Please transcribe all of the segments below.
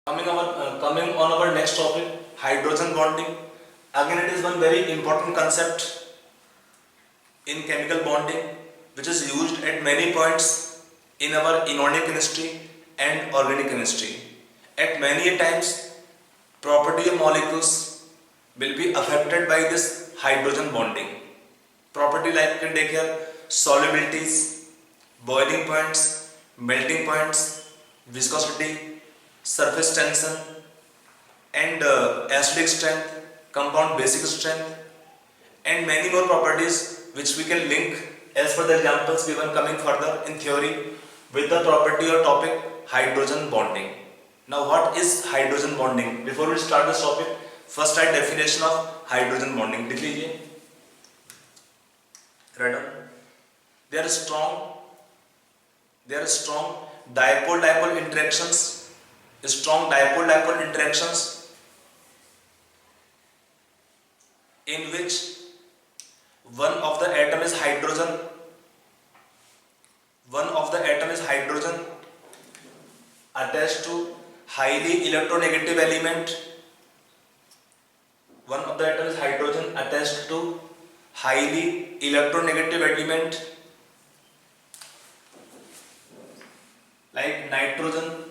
Coming on our next topic, hydrogen bonding. Again, it is one very important concept in chemical bonding, which is used at many points in our inorganic chemistry and organic chemistry. At many times, property of molecules will be affected by this hydrogen bonding. Property like you can take here solubilities, boiling points, melting points, viscosity, surface tension, and acidic strength, compound basic strength, and many more properties which we can link as per the examples given coming further in theory with the property or topic hydrogen bonding. Now, what is hydrogen bonding? Before we start this topic, first write definition of hydrogen bonding. लिख लीजिए. Right on. They are strong dipole-dipole interactions. Strong dipole-dipole interactions in which one of the atom is hydrogen. One of the atom is hydrogen attached to highly electronegative element. One of the atom is hydrogen attached to highly electronegative element like nitrogen,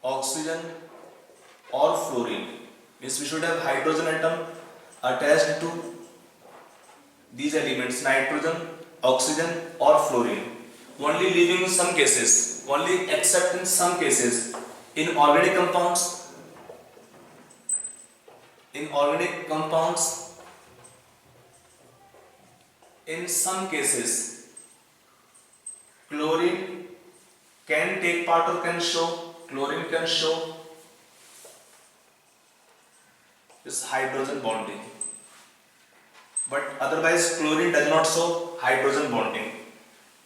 oxygen or fluorine. Means we should have hydrogen atom attached to these elements nitrogen, oxygen or fluorine. Only leaving in some cases, only except in some cases, in organic compounds, in some cases, chlorine can take part or can show this hydrogen bonding, but otherwise chlorine does not show hydrogen bonding.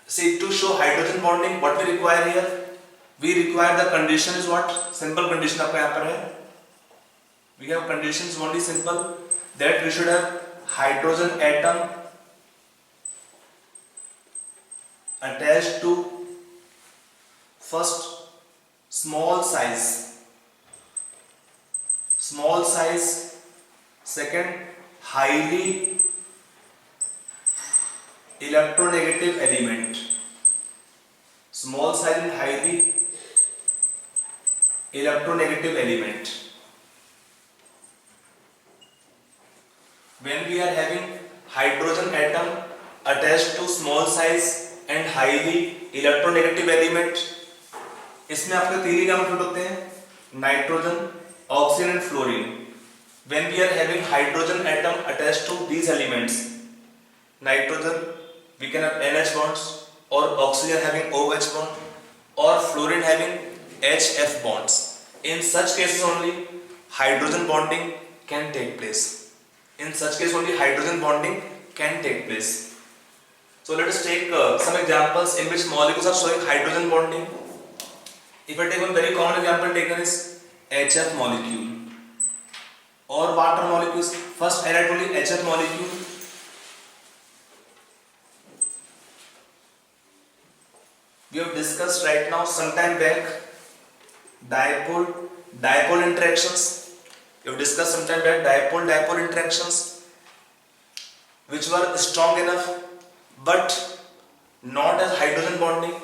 See, to show hydrogen bonding, what we require here? We require the condition is what? Simple condition आपका यहाँ पर है. We have conditions only simple that we should have hydrogen atom attached to first small size, second highly electronegative element, small size and highly electronegative element. When we are having hydrogen atom attached to small size and highly electronegative element, इसमें आपके तीन ही element होते हैं nitrogen, oxygen and fluorine. When we are having hydrogen atom attached to these elements, nitrogen we can have NH bonds, or oxygen having OH bond, or fluorine having HF bonds. In such cases only hydrogen bonding can take place. So let us take some examples in which molecules are showing hydrogen bonding. If I take one very common example taken is HF molecule or water molecules. First I write only HF molecule. We have discussed right now sometime back dipole interactions. We have discussed sometime back dipole interactions which were strong enough but not as hydrogen bonding.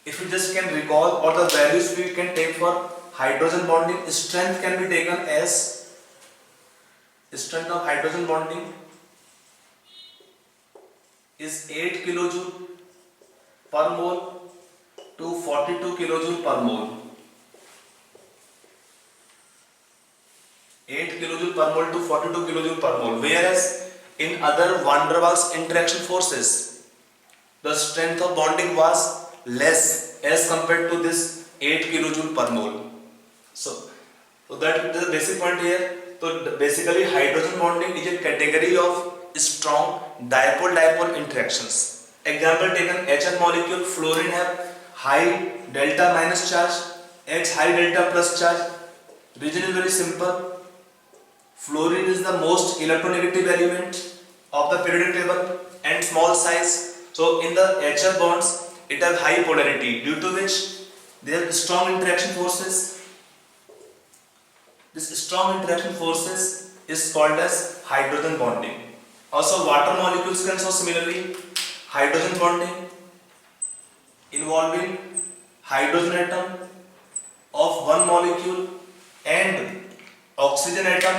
If you just can recall or the values we can take for hydrogen bonding, strength can be taken as strength of hydrogen bonding is 8 kilojoule per mole to 42 kilojoule per mole. 8 kilojoule per mole to 42 kilojoule per mole. Whereas in other van der Waals interaction forces, the strength of bonding was less as compared to this 8 kilojoule per mole. So that is the basic point here. So basically hydrogen bonding is a category of strong dipole interactions. Example taken, HF molecule, fluorine have high delta minus charge, H high delta plus charge. Reason is very simple. Fluorine is the most electronegative element of the periodic table and small size. So in the HF bonds, it has high polarity, due to which They have strong interaction forces. This strong interaction forces is called as hydrogen bonding. Also, water molecules can show similarly hydrogen bonding involving hydrogen atom of one molecule and oxygen atom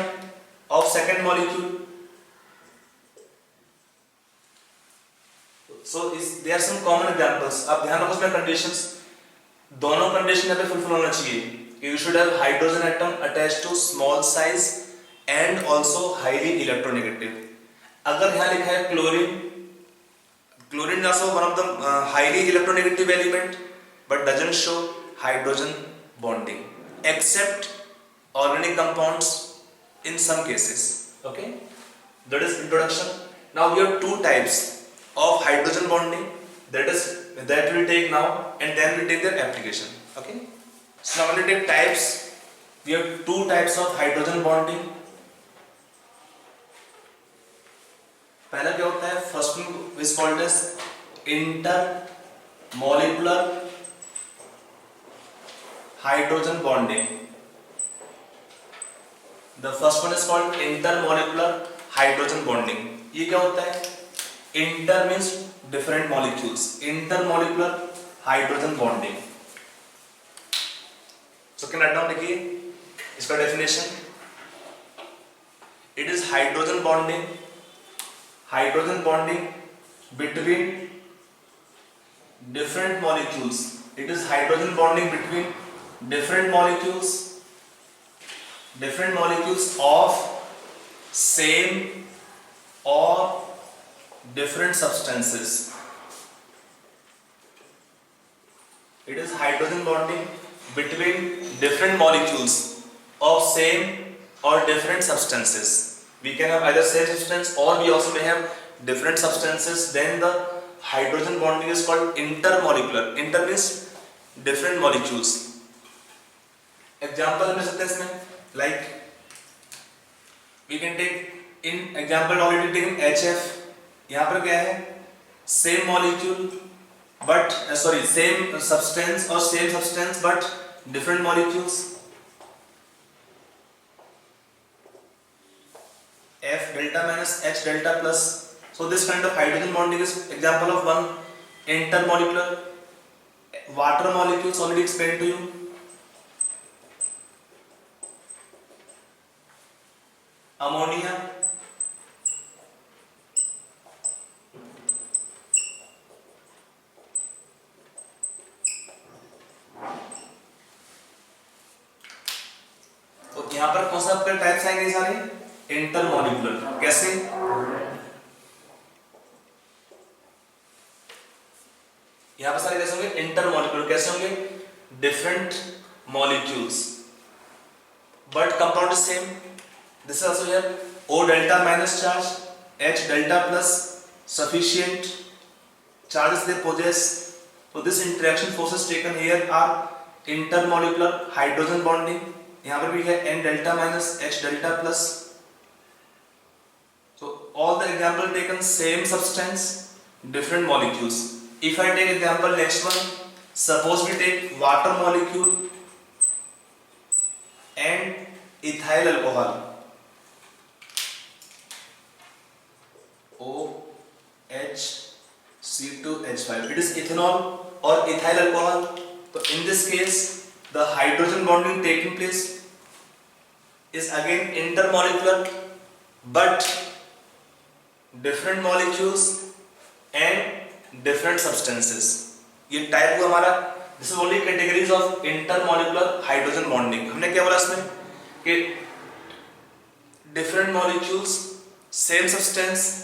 of second molecule. So there are some common examples. अब ध्यान रखो इसमें conditions. दोनों condition यहाँ पे fulfill होना चाहिए. You should have hydrogen atom attached to small size and also highly electronegative. अगर यहाँ लिखा है chlorine, chlorine is also one of the highly electronegative element, but doesn't show hydrogen bonding, except organic compounds in some cases. Okay, that is introduction. Now we have two types of hydrogen bonding. That we take now, and then we take their application. Okay. So now when we take types, we have two types of hydrogen bonding. पहला क्या होता है? First one is called as intermolecular hydrogen bonding. The first one is called intermolecular hydrogen bonding. ये क्या होता है? Inter means different molecules. Intermolecular hydrogen bonding. So can I write down देखिए इसका definition. It is hydrogen bonding between different molecules. It is hydrogen bonding between different molecules of same or different substances. It is hydrogen bonding between different molecules of same or different substances. We can have either same substance or we also may have different substances. Then the hydrogen bonding is called intermolecular. Inter means different molecules. Example मिल सकते हैं इसमें, like we can take in example already taken HF. यहाँ पर क्या है? Same molecule but same substance or same substance but different molecules. F delta minus H delta plus. So this kind of hydrogen bonding is example of one intermolecular. Water molecules already explained to you. Ammonia, तो यहाँ पर कौन सा आपके types आएंगे सारे? Intermolecular. कैसे? यहाँ पर सारे कैसे होंगे? इंटरमॉलिक्यूलर. कैसे होंगे? Different molecules but compound is same. This is also here O delta minus charge, H delta plus sufficient charges they possess. So this interaction forces taken here are intermolecular hydrogen bonding. यहाँ पर भी है N delta minus H delta plus. So all the example taken same substance, different molecules. If I take example next one, suppose we take water molecule and ethyl alcohol. OHC2H5. It is ethanol or ethyl alcohol. So in this case, the hydrogen bonding taking place is again intermolecular, but different molecules and different substances. ये type हुआ हमारा. This is only categories of intermolecular hydrogen bonding. हमने क्या बोला इसमें कि different molecules, same substance.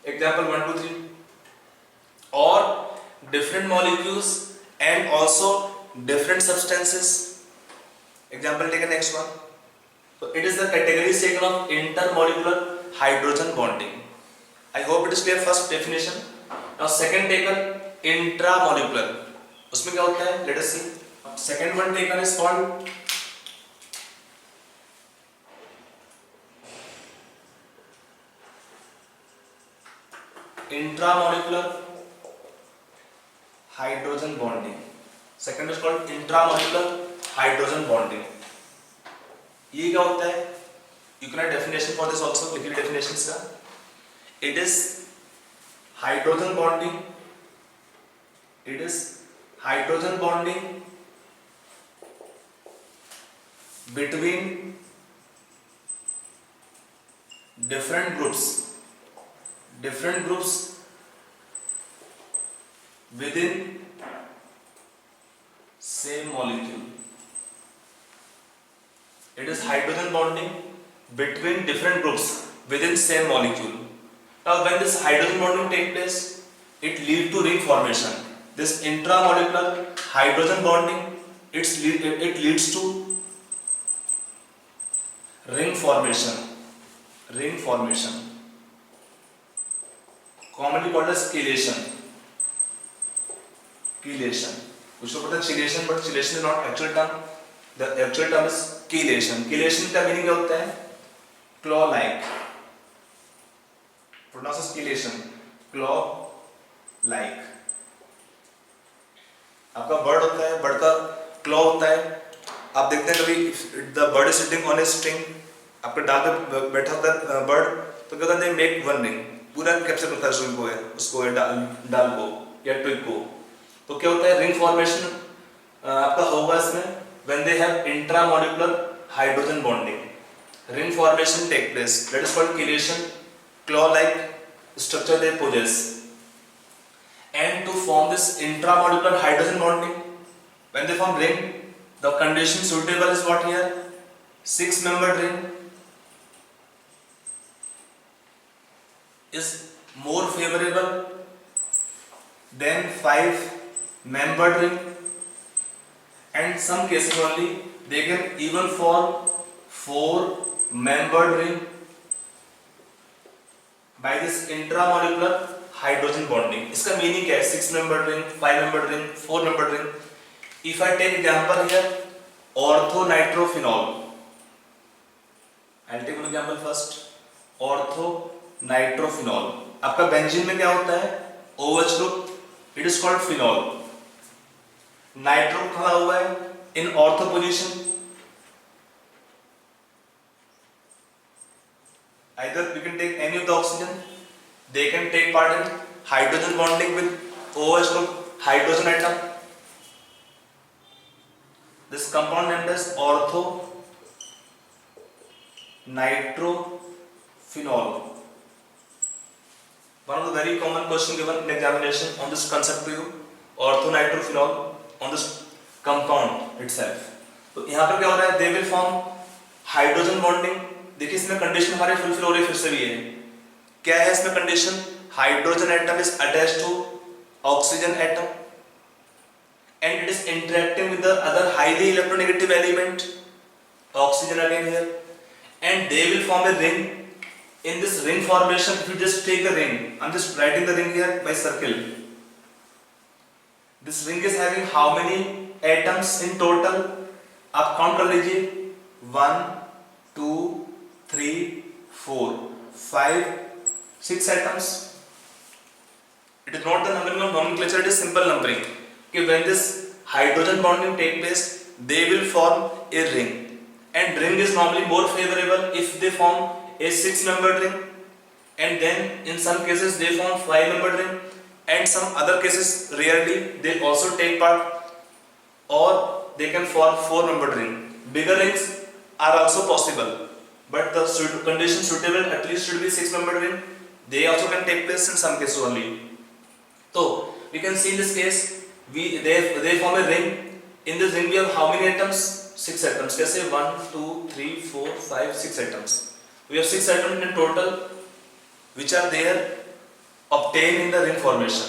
Example 1, 2, 3. Or different molecules and also different substances. Example taken next one. So it is the categories taken of intermolecular hydrogen bonding. I hope it is clear. First definition. Now second taken intramolecular. उसमें क्या होता है? Let us see. Second one taken is called intramolecular hydrogen bonding. Second is called intramolecular hydrogen bonding. ये क्या होता है? You can definition for this also, लिखिए definitions का। It is hydrogen bonding, it is hydrogen bonding between different groups within same molecule. It is hydrogen bonding between different groups within same molecule. Now when this hydrogen bonding takes place, it leads to ring formation. This intramolecular hydrogen bonding, it leads to ring formation, commonly called as chelation. कुछ लोग पता है chelation, but chelation is not actual term. The actual term is chelation. Chelation का meaning क्या होता है? Claw-like. Pronounce as chelation. Claw-like. आपका bird होता है, bird का claw होता है। आप देखते हैं कभी the bird is sitting on a string, आपके डाल पे बैठा होता है बर्ड, तो क्या होता है? मेक वन रिंग, पूरा कैप्चर करता है स्ट्रिंग को, है उसको, है डाल को या ट्विग को। तो क्या होता है? रिंग फॉर्मेशन आपका होगा इसमें when they have intramolecular hydrogen bonding, ring formation take place, that is called chelation. Claw like structure they possess, and to form this intramolecular hydrogen bonding, when they form ring, the condition suitable is what here? 6-membered ring is more favorable than 5-membered ring, and some cases only they can even form 4-membered ring by this intramolecular hydrogen bonding. इसका meaning क्या है? 6-membered ring, 5-membered ring, 4-membered ring. If I take example here, orthonitrophenol, I'll take one example first. Orthonitrophenol, आपका benzene में क्या होता है? OH group, it is called phenol. Nitro खड़ा हुआ है in ortho position. Either we can take any of the oxygen, they can take part in hydrogen bonding with OH group hydrogen atom. This compound named as orthonitrophenol. One of the very common question given in examination on this concept to you, orthonitrophenol, on this compound itself. तो यहाँ पर क्या हो रहा है? They will form hydrogen bonding. देखिए इसमें condition हमारे फुलफिल हो रही फिर से भी है। क्या है इसमें condition? Hydrogen atom is attached to oxygen atom and it is interacting with the other highly electronegative element, oxygen again here, and they will form a ring. In this ring formation, if you just take the ring, I'm just writing the ring here by circle. This ring is having how many atoms in total? आप count कर लीजिए, 1 2 3 4 5 6 atoms. It is not the numbering of nomenclature, it is simple numbering. कि when this hydrogen bonding take place, they will form a ring, and ring is normally more favorable if they form a 6-membered ring, and then in some cases they form 5-membered ring, and some other cases rarely they also take part, or they can form 4-membered ring. Bigger rings are also possible, but the condition suitable at least should be 6-membered ring. They also can take place in some cases only. So we can see in this case they form a ring. In this ring we have how many atoms? 6 atoms. कैसे? 1 2 3 4 5 6 atoms. We have 6 atoms in total which are there obtained in the ring formation.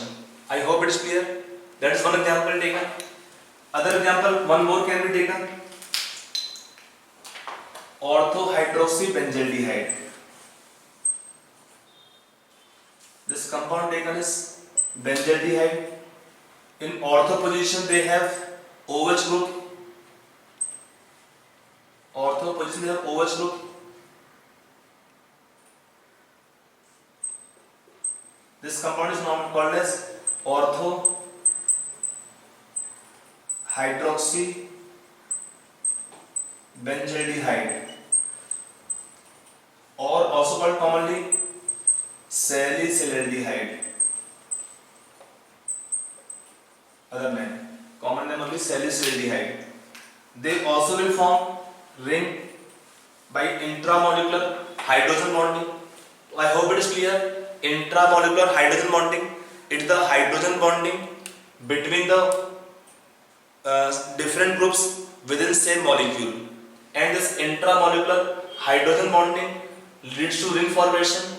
I hope it is clear. That is one example taken. Other example, one more can be taken. Orthohydroxybenzaldehyde. This compound taken is benzaldehyde. In ortho position they have OH group. Ortho position they have OH group. This compound is now called as ortho hydroxy benzaldehyde, or also called commonly salicylaldehyde. Other name, common name only salicylaldehyde. They also will form ring by intramolecular hydrogen bonding. I hope it is clear. Intramolecular hydrogen bonding, it is the hydrogen bonding between the different groups within same molecule, and this intramolecular hydrogen bonding leads to ring formation,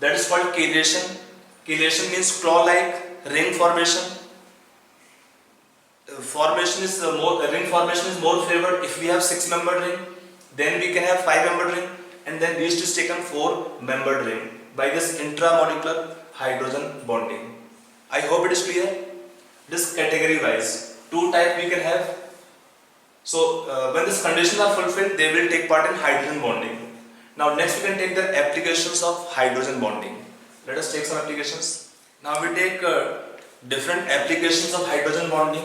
that is called chelation. Chelation means claw-like ring formation. Ring formation is more favored if we have 6-membered ring. Then we can have 5-membered ring, and then these is taken 4-membered ring by this intramolecular hydrogen bonding. I hope it is clear. This category wise, 2 types we can have. So when these conditions are fulfilled, they will take part in hydrogen bonding. Now next we can take the applications of hydrogen bonding. Let us take some applications. Now we take different applications of hydrogen bonding.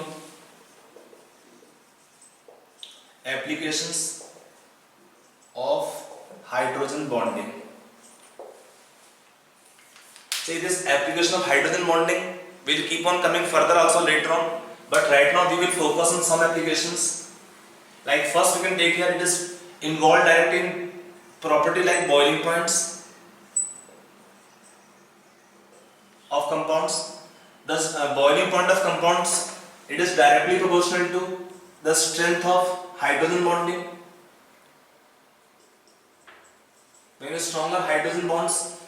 Applications of hydrogen bonding. See, this application of hydrogen bonding will keep on coming further also later on, but right now we will focus on some applications. Like first we can take here, it is involved directly in property like boiling points of compounds. Thus boiling point of compounds, it is directly proportional to the strength of hydrogen bonding. When you stronger hydrogen bonds,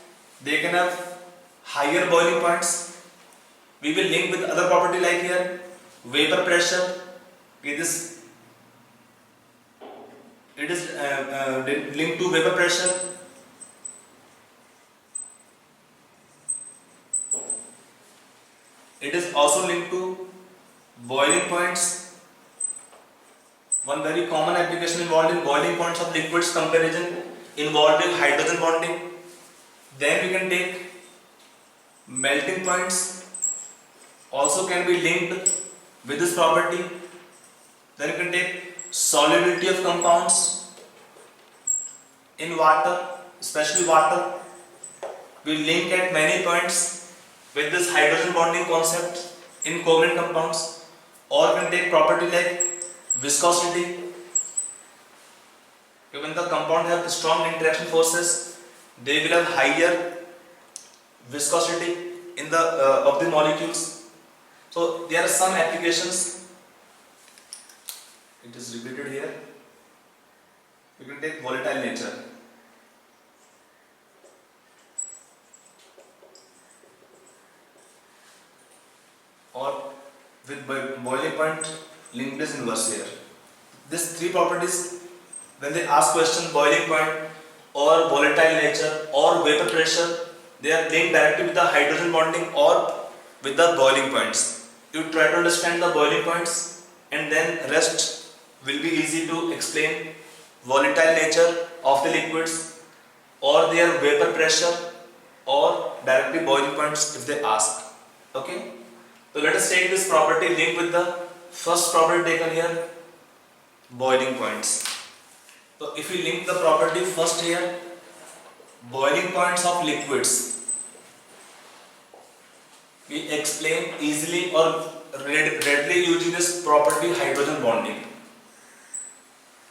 they can have higher boiling points. We will link with other property like here vapor pressure. Okay, this it is linked to vapor pressure. It is also linked to boiling points. One very common application involved in boiling points of liquids comparison involving hydrogen bonding. Then we can take melting points, also can be linked with this property. Then we can take solubility of compounds in water, especially water. We link at many points with this hydrogen bonding concept in covalent compounds. Or we can take property like viscosity. When the compound have strong interaction forces, they will have higher viscosity in the of the molecules. So there are some applications. It is repeated here. You can take volatile nature. Or with boiling point, linked is inverse here. These 3 properties, when they ask question boiling point or volatile nature or vapor pressure, they are linked directly with the hydrogen bonding or with the boiling points. You try to understand the boiling points, and then rest will be easy to explain. Volatile nature of the liquids or their vapor pressure or directly boiling points if they ask. Okay, so let us take this property linked with the first property taken here, boiling points. So if we link the property first here, boiling points of liquids, we explain easily or readily using this property hydrogen bonding.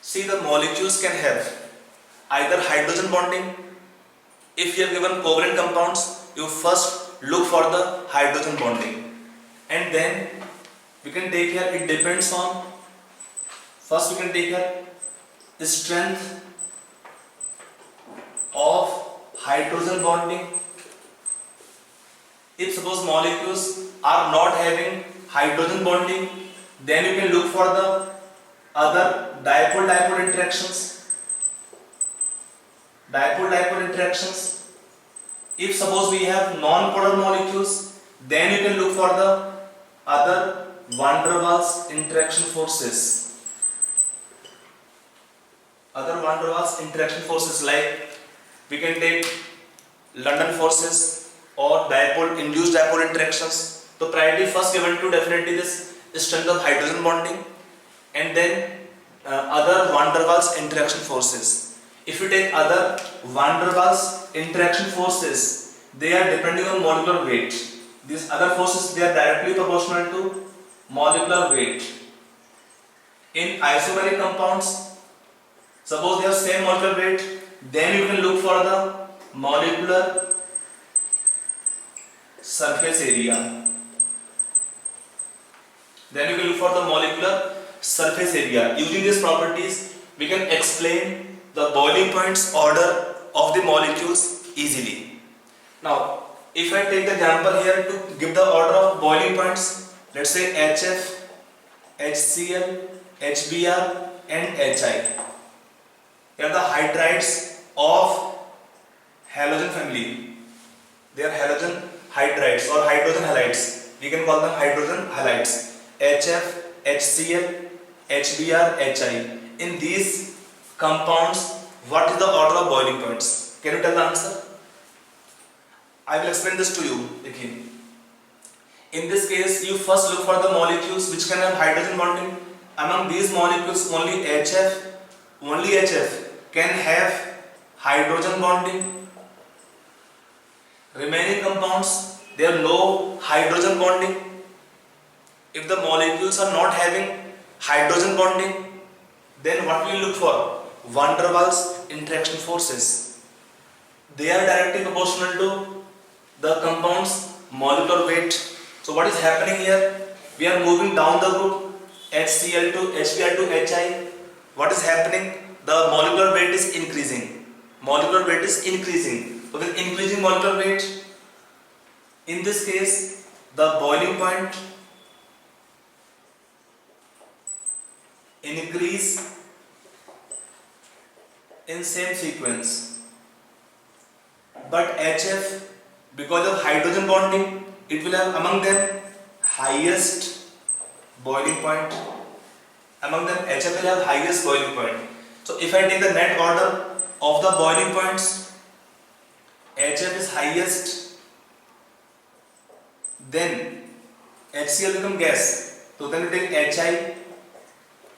See, the molecules can have either hydrogen bonding. If you have given covalent compounds, you first look for the hydrogen bonding, and then we can take here, it depends on, first we can take here the strength of hydrogen bonding. If suppose molecules are not having hydrogen bonding, then you can look for the other dipole-dipole interactions. Dipole-dipole interactions. If suppose we have non-polar molecules, then you can look for the other van der Waals interaction forces. Other van der Waals interaction forces, like we can take London forces or induced dipole interactions. So priority first given to definitely this strength of hydrogen bonding, and then other van der Waals interaction forces. If you take other van der Waals interaction forces, they are depending on molecular weight. These other forces, they are directly proportional to molecular weight. In isomeric compounds, suppose they have same molecular weight, then you can look for the molecular surface area. Then you can look for the molecular surface area. Using these properties, we can explain the boiling points order of the molecules easily. Now, if I take the example here to give the order of boiling points, let's say HF, HCl, HBr and HI. They are the hydrides of halogen family. They are halogen hydrides or hydrogen halides. We can call them hydrogen halides. HF, HCl, HBr, HI. In these compounds, what is the order of boiling points? Can you tell the answer? I will explain this to you again. In this case, you first look for the molecules which can have hydrogen bonding. Among these molecules, only HF can have hydrogen bonding. Remaining compounds, they have no hydrogen bonding. If the molecules are not having hydrogen bonding, then what we look for? Van der Waals interaction forces. They are directly proportional to the compound's molecular weight. So what is happening here? We are moving down the group HCl to HBr to HI. What is happening? The molecular weight is increasing. Molecular weight is increasing. So with increasing molecular weight, in this case, the boiling point increase in same sequence. But HF, because of hydrogen bonding, it will have among them highest boiling point. Among them, HF will have highest boiling point. So if I take the net order of the boiling points, HF is highest, then HCl become gas. So then you take HI,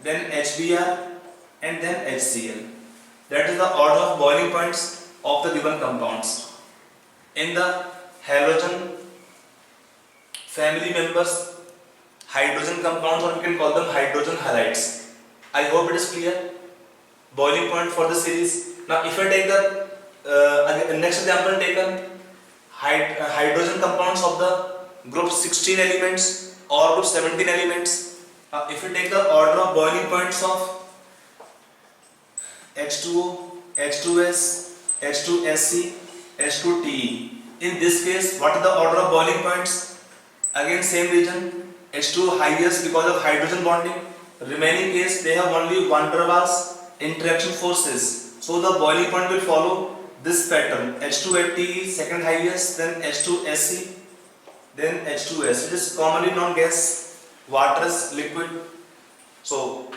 then HBr and then HCl. That is the order of boiling points of the given compounds. In the halogen family members, hydrogen compounds, or we can call them hydrogen halides. I hope it is clear. Boiling point for the series. Now if I take the next example taken, hydrogen compounds of the group 16 elements or group 17 elements. If you take the order of boiling points of H2O, H2S, H2SC, H2TE. In this case, what is the order of boiling points? Again same region, H2 highest because of hydrogen bonding. Remaining case, they have only van der Waals interaction forces. So the boiling point will follow this pattern. H2TE second highest, then H2SC, then H2S. It is commonly known gas, water is liquid. So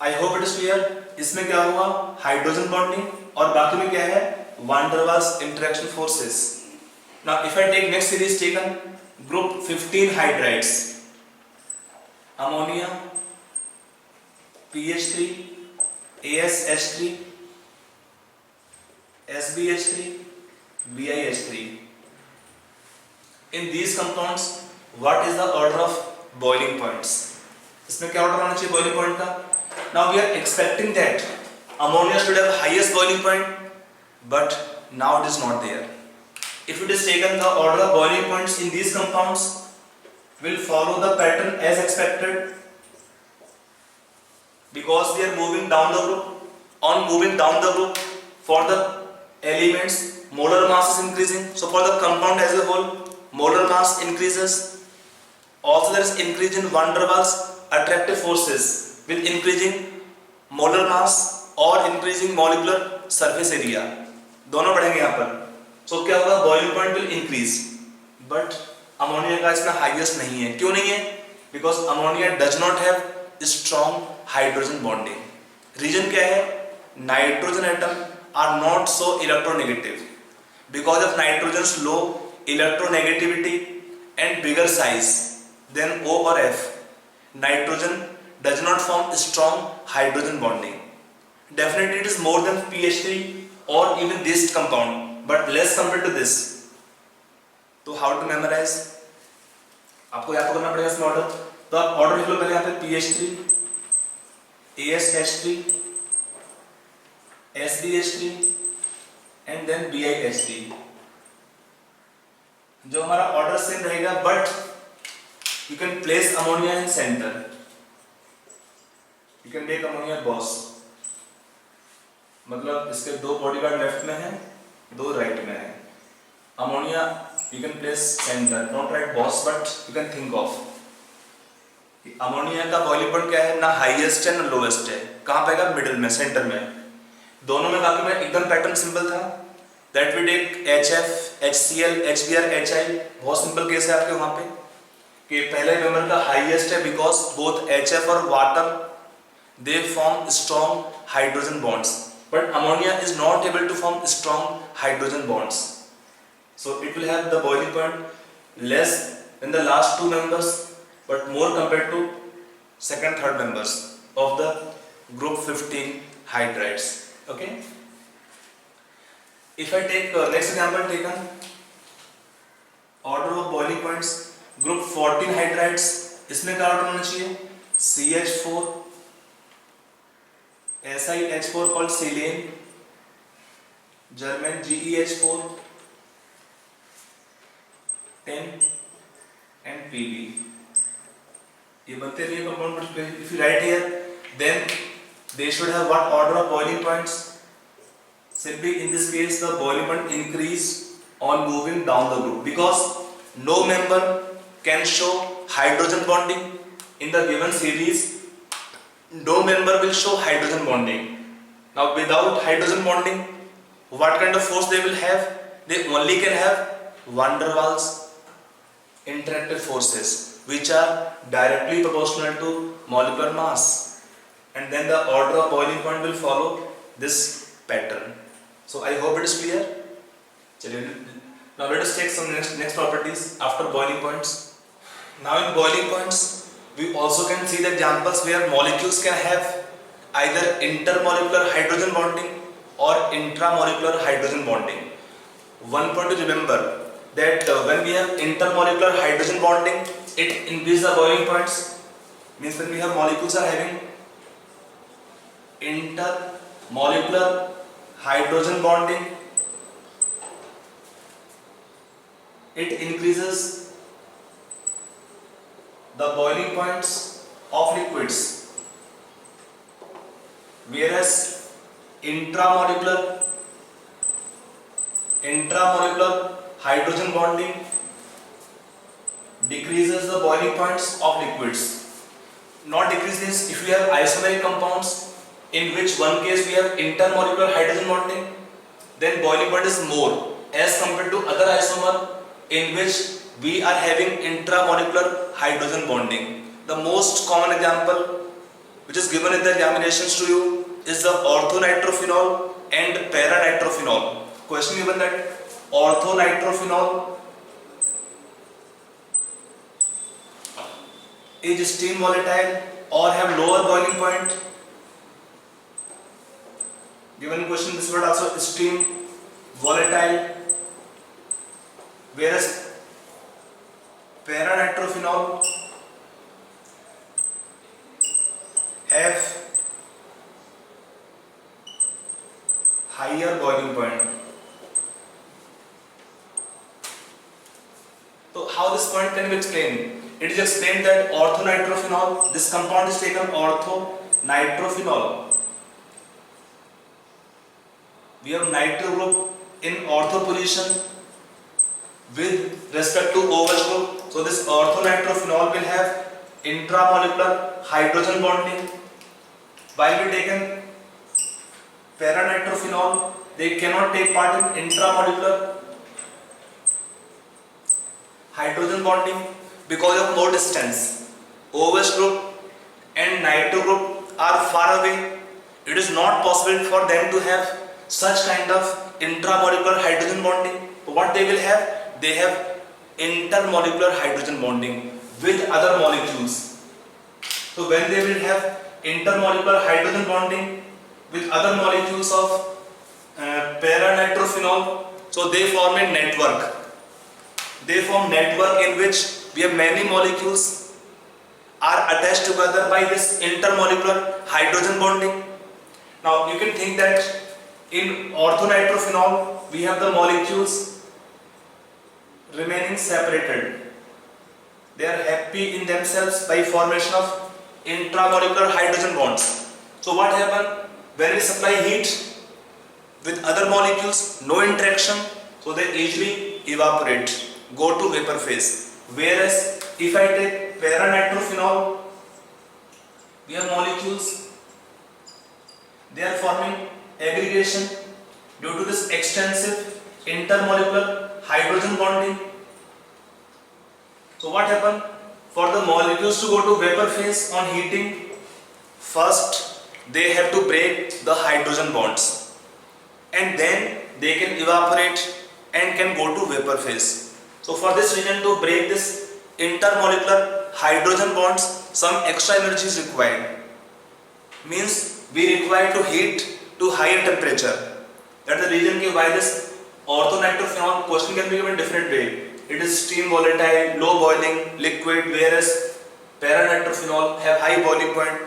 I hope it is clear. इसमें क्या हुआ? Hydrogen bonding और बाकी में क्या है? van der Waals interaction forces. Now if I take next series taken, group 15 hydrides, ammonia, PH3, ASH3, SBH3, BiH3. In these compounds, what is the order of boiling points? इसमें क्या order होना चाहिए boiling point का? Now we are expecting that ammonia should have highest boiling point, but now it is not there. If it is taken, the order of boiling points in these compounds will follow the pattern as expected, because we are moving down the group. On moving down the group, for the elements, molar mass is increasing. So for the compound as a whole, molar mass increases. Also there is increase in van der Waals attractive forces with increasing molar mass और increasing molecular surface area. दोनों बढ़ेंगे यहाँ पर. So क्या होगा? Boiling point will increase. But ammonia का इसमें highest नहीं है. क्यों नहीं है? Because ammonia does not have strong hydrogen bonding. Reason क्या है? Nitrogen atom are not so electronegative. Because of nitrogen's low electronegativity and bigger size than O or F, nitrogen does not form strong hydrogen bonding. Definitely it is more than pH3 or even this compound, but less compared to this. तो how to memorize? आपको याद करना पड़ेगा इसमें order. तो आप order लिख लो पहले यहाँ पे pH3, ASH3, SBH3 and then BiH3. जो हमारा ऑर्डर सेम रहेगा, but you can place ammonia in centre. You can take ammonia boss, मतलब इसके दो बॉडीगार्ड लेफ्ट में है, दो राइट में है. Ammonia you can place centre, not right boss, but you can think of ammonia का बॉइलिंग पॉइंट क्या है, ना हाईएस्ट है ना लोएस्ट है. कहां पे है? मिडिल में, सेंटर में. दोनों में बाकी में एकदम पैटर्न सिंपल था. That we take HF, HCl, HBr, HI. बहुत सिंपल केस है आपके वहां पे कि पहले मेंबर का हाईएस्ट है, बिकॉज बोथ HF और water they form strong hydrogen bonds, but ammonia is not able to form strong hydrogen bonds. So it will have the boiling point less than the last two members, but more compared to second, third members of the group 15 hydrides. Okay. If I take next example taken, order of boiling points, group 14 hydrides. इसमें क्या order होना चाहिए? CH4, SiH4 called silane, German GeH4, 10 and Pb. ये बनते नहीं compound, but if you write here, then they should have what order of boiling points? Simply in this case, the boiling point increase on moving down the group, because no member can show hydrogen bonding in the given series. No member will show hydrogen bonding. Now, without hydrogen bonding, what kind of force they will have? They only can have van der Waals interactive forces, which are directly proportional to molecular mass, and then the order of boiling point will follow this pattern. So I hope it is clear. Now let us take some next properties after boiling points. Now in boiling points, we also can see the examples where molecules can have either intermolecular hydrogen bonding or intramolecular hydrogen bonding. One point to remember, that when we have intermolecular hydrogen bonding, it increases the boiling points. Means when we have molecules are having intermolecular hydrogen bonding, it increases the boiling points of liquids, whereas intramolecular hydrogen bonding decreases the boiling points of liquids. Not decreases if we have isomeric compounds, in which one case we have intermolecular hydrogen bonding, then boiling point is more as compared to other isomer in which we are having intramolecular hydrogen bonding. The most common example which is given in the examinations to you is the orthonitrophenol and paranitrophenol. Question given that orthonitrophenol is steam volatile or have lower boiling point. Given question, this word also steam volatile, whereas paranitrophenol have higher boiling point. So how this point can be explained? It is explained that orthonitrophenol, this compound is taken orthonitrophenol. We have nitro group in ortho position with respect to OH group. So this orthonitrophenol will have intramolecular hydrogen bonding. While we taken paranitrophenol, they cannot take part in intramolecular hydrogen bonding because of more distance. OH group and nitro group are far away. It is not possible for them to have such kind of intramolecular hydrogen bonding. What they will have? They have intermolecular hydrogen bonding with other molecules. So when they will have intermolecular hydrogen bonding with other molecules of para-nitrophenol, so they form a network. They form network in which we have many molecules are attached together by this intermolecular hydrogen bonding. Now you can think that in orthonitrophenol we have the molecules remaining separated. They are happy in themselves by formation of intramolecular hydrogen bonds. So what happens when we supply heat with other molecules, no interaction, so they easily evaporate, go to vapor phase. Whereas if I take para-nitrophenol, we have molecules, they are forming aggregation due to this extensive intermolecular hydrogen bonding. So what happens? For the molecules to go to vapor phase on heating, first they have to break the hydrogen bonds and then they can evaporate and can go to vapor phase. So for this reason, to break this intermolecular hydrogen bonds, some extra energy is required. Means we require to heat to higher temperature. That's the reason why this orthonitrophenol question can be given different way. It is steam volatile, low boiling, liquid, whereas para-nitrophenol have high boiling point,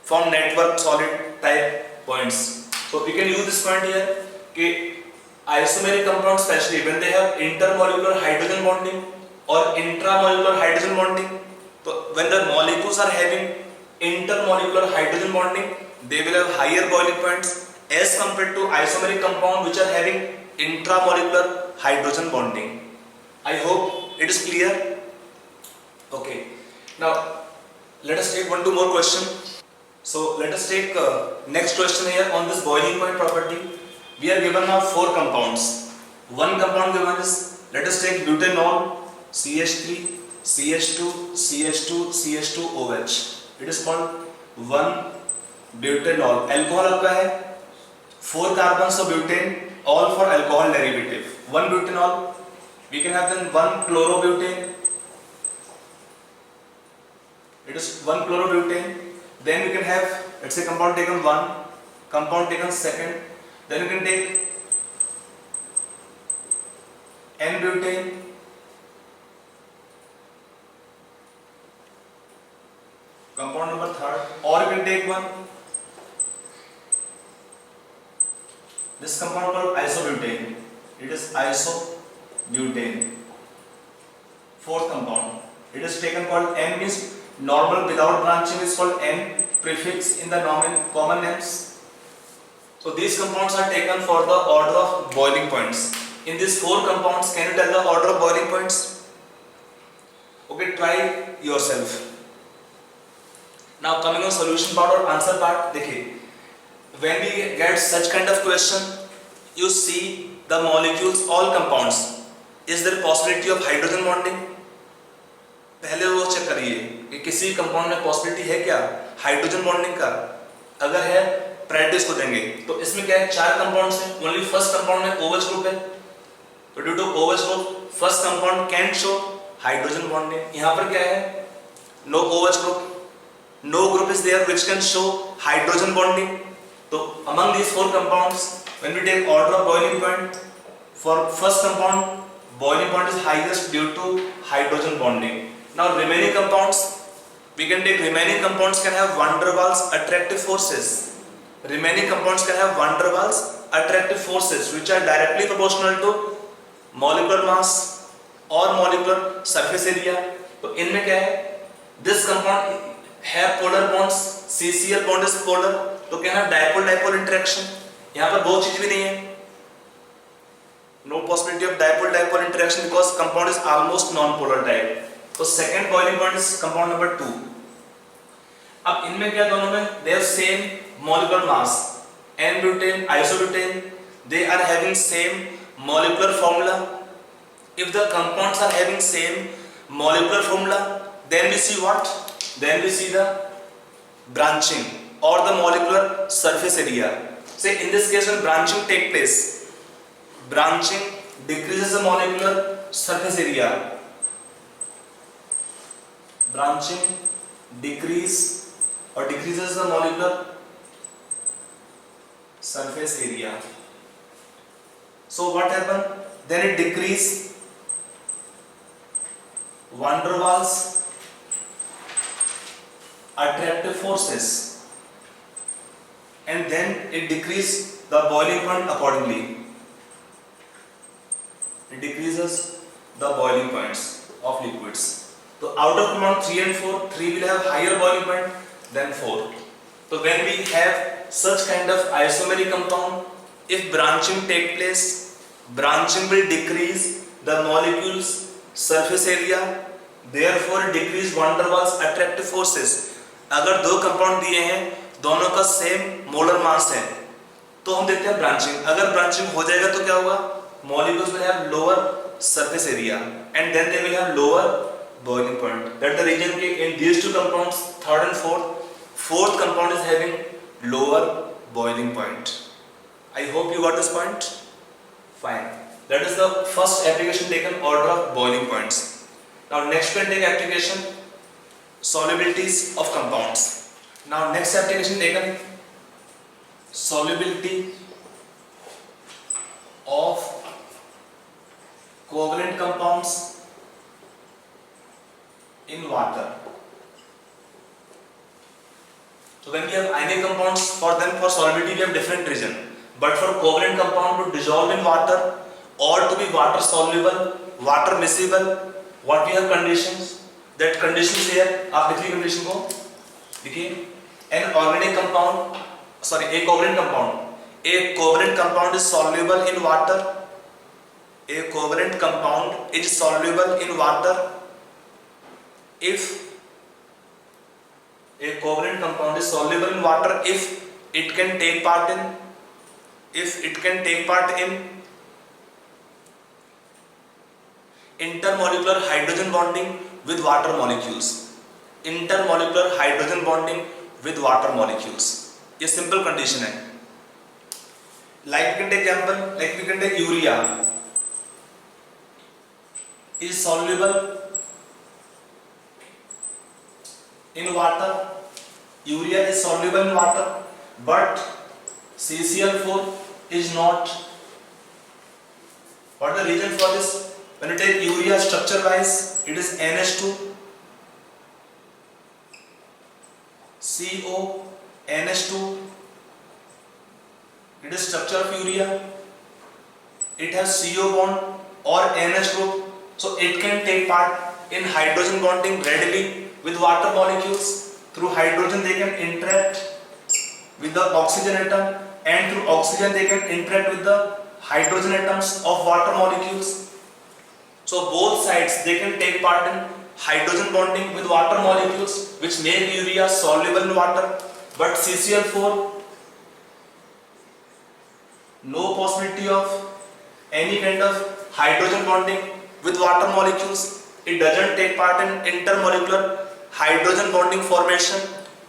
form network solid type points. So we can use this point here. Okay, isomeric compounds, especially when they have intermolecular hydrogen bonding or intramolecular hydrogen bonding, so when the molecules are having intermolecular hydrogen bonding, they will have higher boiling points as compared to isomeric compound which are having intramolecular hydrogen bonding. I hope it is clear. Okay, now let us take two more question. So let us take next question here on this boiling point property. We are given now 4 compounds. One compound given is, let us take butanol, CH3, CH2, CH2, CH2OH. It is called 1-butanol. Alcohol आपका है 4 carbons of butane, all for alcohol derivative. 1-butanol. We can have then 1-chlorobutane. It is 1-chlorobutane. Then we can have, let's say, compound taken 1, compound taken 2nd. Then we can take N-butane. Compound number 3rd. Or we can take one. This compound called isobutane. It is isobutane. 4th compound. It is taken called N, means normal without branching is called N, prefix in the common names. So these compounds are taken for the order of boiling points. In these 4 compounds, can you tell the order of boiling points? Okay, try yourself. Now coming on solution part or answer part, देखिए, when we get such kind of question, you see the molecules, all compounds, is there possibility of hydrogen bonding? पहले वो check करिए कि किसी compound में possibility है क्या hydrogen bonding का. अगर है प्रायोरिटी को देंगे. तो इसमें क्या है, 4 कंपाउंड्स हैं, ओनली फर्स्ट कंपाउंड में OH ग्रुप है, तो due to OH group first compound can show hydrogen bonding. यहाँ पर क्या है, no OH group, no group is there which can show hydrogen bonding. तो among these 4 compounds, when we take order of boiling point, for first compound boiling point is highest due to hydrogen bonding. Now remaining compounds, we can take remaining compounds can have van der Waals attractive forces. Remaining compounds can have van der Waals attractive forces which are directly proportional to molecular mass or molecular surface area. तो इनमें क्या है, this compound have polar bonds, CCl bond is polar, तो क्या है dipole-dipole interaction. यहाँ पर वो चीज भी नहीं है, no possibility of dipole-dipole interaction because compound is almost non-polar type. तो second boiling point is compound number 2. अब इनमें क्या दोनों में they have same molecular mass, N-butane, isobutane, they are having same molecular formula. If the compounds are having same molecular formula, then we see what? Then we see the branching or the molecular surface area. Say in this case when branching take place, branching decreases the molecular surface area. Branching decreases the molecular surface area. So what happened? Then it decrease van der Waals attractive forces, and then it decrease the boiling point accordingly. It decreases the boiling points of liquids. So out of compound 3 and 4, 3 will have higher boiling point than 4. So when we have such kind of isomeric compound, if branching take place, branching will decrease the molecule's surface area, therefore decrease van der Waals attractive forces. अगर दो compound दिए हैं, दोनों का same molar mass है, तो हम देखते हैं ब्रांचिंग. अगर ब्रांचिंग हो जाएगा तो क्या होगा? Molecules will have lower surface area and then they will have lower boiling point. That's the reason in these two compounds, third and fourth compound is having lower boiling point. I hope you got this point. Fine. That is the first application taken, order of boiling points. Now next we take application, solubilities of compounds. Now next application taken, solubility of covalent compounds in water. So when we have ionic compounds, for them for solubility we have different region, but for covalent compound to dissolve in water or to be water soluble, water miscible, what we have conditions? That conditions here, आप लिखिए condition को, देखिए, an organic compound, sorry, a covalent compound is soluble in water. A covalent compound is soluble in water if a covalent compound is soluble in water if it can take part in intermolecular hydrogen bonding with water molecules. Intermolecular hydrogen bonding with water molecules. ये simple condition है. Like we can take example, like we can take urea. Is soluble in water. Urea is soluble in water, but CCl4 is not. What is the reason for this? When you take urea structure wise, it is NH2, CO, NH2. It is structure of urea. It has CO bond or NH group. So it can take part in hydrogen bonding readily with water molecules. Through hydrogen they can interact with the oxygen atom, and through oxygen they can interact with the hydrogen atoms of water molecules. So both sides they can take part in hydrogen bonding with water molecules, which make urea soluble in water. But CCl4, no possibility of any kind of hydrogen bonding with water molecules. It doesn't take part in intermolecular hydrogen bonding formation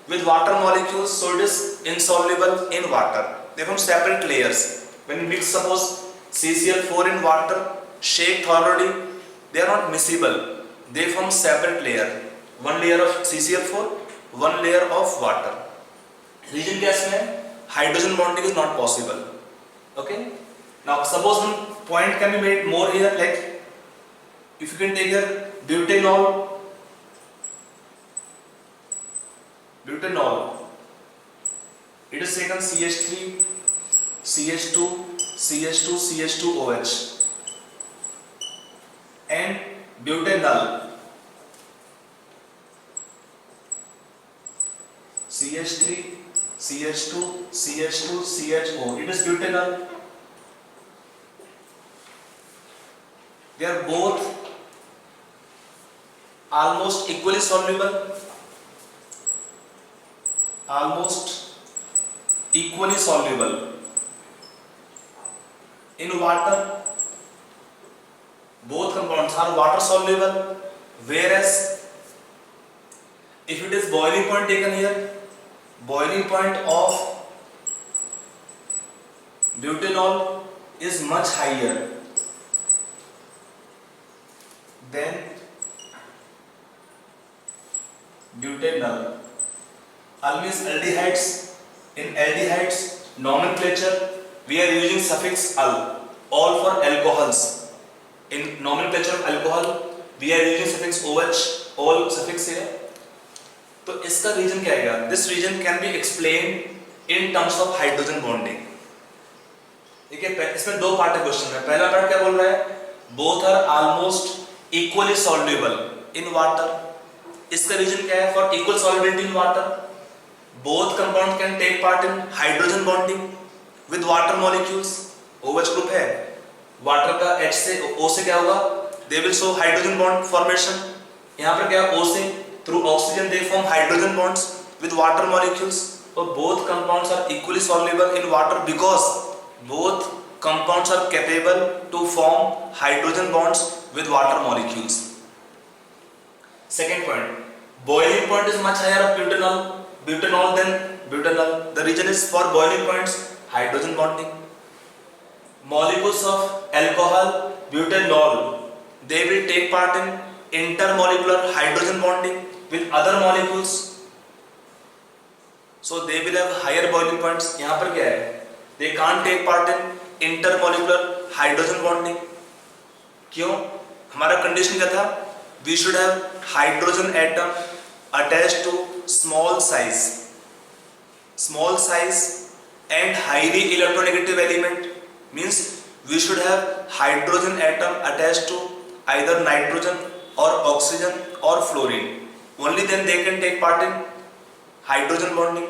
with water molecules, so it is insoluble in water. They form separate layers. When you mix suppose CCl4 in water, shake thoroughly, they are not miscible. They form separate layer. One layer of CCl4, one layer of water. Reason gas में hydrogen bonding is not possible. Okay. Now suppose one point can be made more here, like if you can take here butanol, it is taken CH3, CH2, CH2, CH2OH, and butanol, CH3, CH2, CH2, CHO, it is butanol. They are both almost equally soluble, in water. Both compounds are water soluble, whereas if it is boiling point taken here, boiling point of butanol is much higher than butanol. Al means aldehydes. In aldehydes nomenclature we are using suffix al, all for alcohols. In nomenclature of alcohol we are using suffix OH, all suffix here. तो इसका reason क्या आएगा? This region can be explained in terms of hydrogen bonding. ठीक है, इसमें दो part है question में. पहला पार्ट क्या बोल रहा है? Both are almost equally soluble in water. इसका रीजन क्या है? For equal solubility in water, both compounds can take part in hydrogen bonding with water molecules. OH group है, वाटर का H से O से क्या होगा? They will show hydrogen bond formation. यहाँ पर क्या O से through oxygen they form hydrogen bonds with water molecules. So both compounds are equally soluble in water because both compounds are capable to form hydrogen bonds with water molecules. Second point, boiling point is much higher of butanol than butanol. The reason is for boiling points hydrogen bonding. Molecules of alcohol butanol, they will take part in intermolecular hydrogen bonding with other molecules, so they will have higher boiling points. यहाँ पर क्या है? They can't take part in intermolecular hydrogen bonding. क्यों? हमारा condition क्या था? We should have hydrogen atom attached to small size and highly electronegative element. Means we should have hydrogen atom attached to either nitrogen or oxygen or fluorine. Only then they can take part in hydrogen bonding.